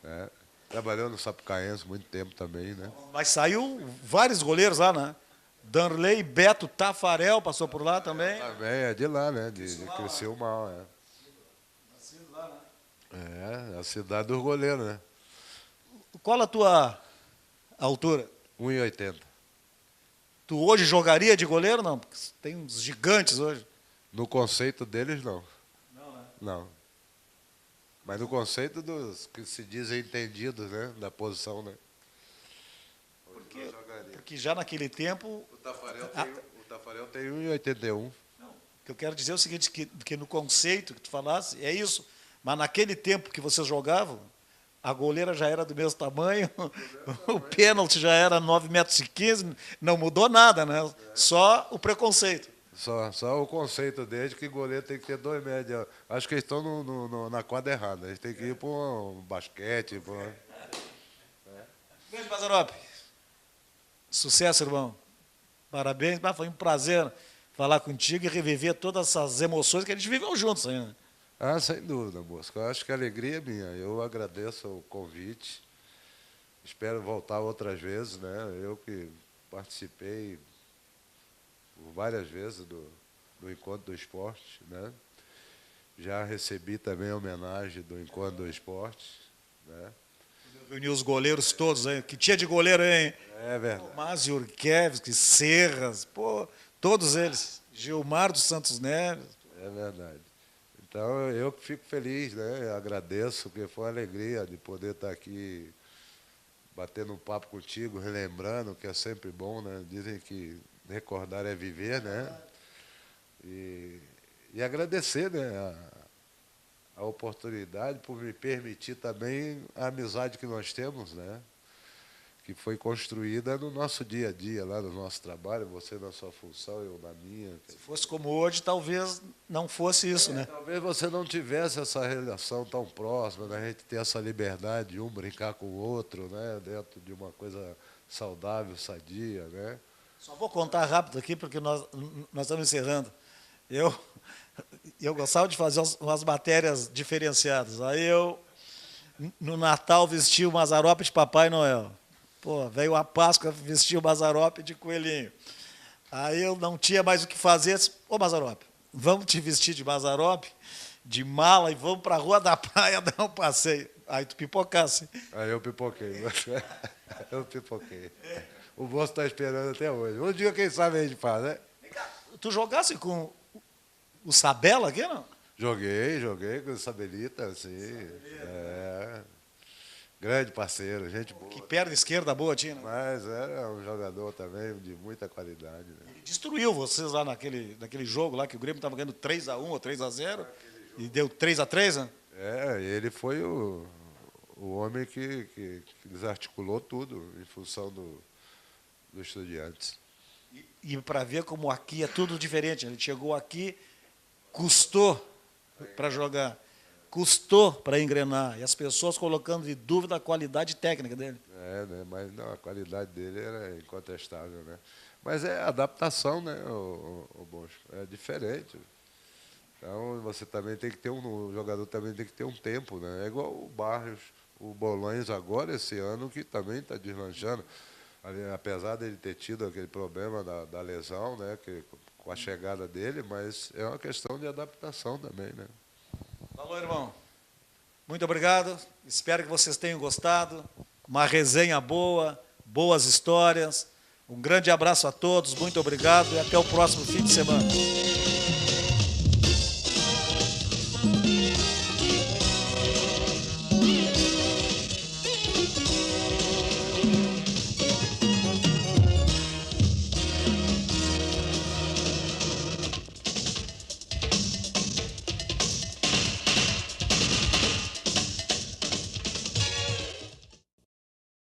Né? Trabalhou no Sapucaense muito tempo também, né? Mas saiu vários goleiros lá, né? Danley, Beto, Tafarel passou por lá também. Também é de lá, né? De Criciúma, Nascido lá, né? É a cidade dos goleiros, né? Qual a tua altura? 1,80. Tu hoje jogaria de goleiro, não? Porque tem uns gigantes hoje. No conceito deles, não. Não, né? Não. Mas no conceito dos que se dizem entendidos, né? Da posição, né? Porque já naquele tempo... O Tafarel tem 1,81. O que eu quero dizer é o seguinte, que no conceito que tu falasse, é isso. Mas naquele tempo que vocês jogavam, a goleira já era do mesmo tamanho, o pênalti já era 9,15 m, não mudou nada, né? Só o preconceito. Só o conceito deles que goleiro tem que ter 2 metros. Acho que eles estão na quadra errada. Eles têm que ir para um basquete. Beijo, Mazzaropi. Sucesso, irmão. Parabéns. Foi um prazer falar contigo e reviver todas essas emoções que a gente viveu juntos ainda. Sem dúvida, moço. Eu acho que a alegria é minha. Eu agradeço o convite. Espero voltar outras vezes, né? Eu que participei por várias vezes do Encontro do Esporte, né? Já recebi também a homenagem do Encontro do Esporte, né? Reuniu os goleiros todos, hein? Que tinha de goleiro, hein? É verdade. Tomás Jurkevski, Serras, pô, todos eles. Gilmar dos Santos Neves. É verdade. Então, eu que fico feliz, né? Agradeço, porque foi uma alegria de poder estar aqui batendo um papo contigo, relembrando, que é sempre bom, né? Dizem que recordar é viver, né? E agradecer, né? A oportunidade por me permitir também a amizade que nós temos, né? Que foi construída no nosso dia a dia, lá no nosso trabalho, você na sua função, eu na minha. Se fosse como hoje, talvez não fosse isso, né? Talvez você não tivesse essa relação tão próxima, né? A gente ter essa liberdade de um brincar com o outro, né? Dentro de uma coisa saudável, sadia, né? Só vou contar rápido aqui, porque nós estamos encerrando. Eu gostava de fazer umas matérias diferenciadas. Aí eu, no Natal, vestia o Mazzaropi de Papai Noel. Pô, veio a Páscoa, vestia o Mazzaropi de coelhinho. Aí eu não tinha mais o que fazer. Disse, ô Mazzaropi, vamos te vestir de Mazzaropi, de mala, e vamos para a Rua da Praia dar um passeio. Aí tu pipocasse. Aí eu pipoquei. Eu pipoquei. O moço está esperando até hoje. Um dia, quem sabe, a gente faz, né? Tu jogasse com o Sabella aqui, não? Joguei com o Sabelita, assim. É. Grande parceiro, gente boa. Que perna esquerda boa tinha, né? Mas era um jogador também de muita qualidade. Né? Ele destruiu vocês lá naquele jogo lá, que o Grêmio estava ganhando 3-1 ou 3-0, e deu 3-3, né? É, ele foi o homem que desarticulou tudo em função do Estudiantes. E para ver como aqui é tudo diferente. Ele chegou aqui, custou para jogar, custou para engrenar, e as pessoas colocando de dúvida a qualidade técnica dele. É, né? Mas não, a qualidade dele era incontestável, né? Mas é adaptação, né, o Bosco? É diferente. Então você também tem que ter o jogador também tem que ter um tempo, né? É igual o Barrios, o Bolanhos agora esse ano que também está deslanchando. Apesar dele ter tido aquele problema da lesão, né, com a chegada dele, mas é uma questão de adaptação também, né? Falou, irmão. Muito obrigado. Espero que vocês tenham gostado. Uma resenha boa, boas histórias. Um grande abraço a todos, muito obrigado e até o próximo fim de semana.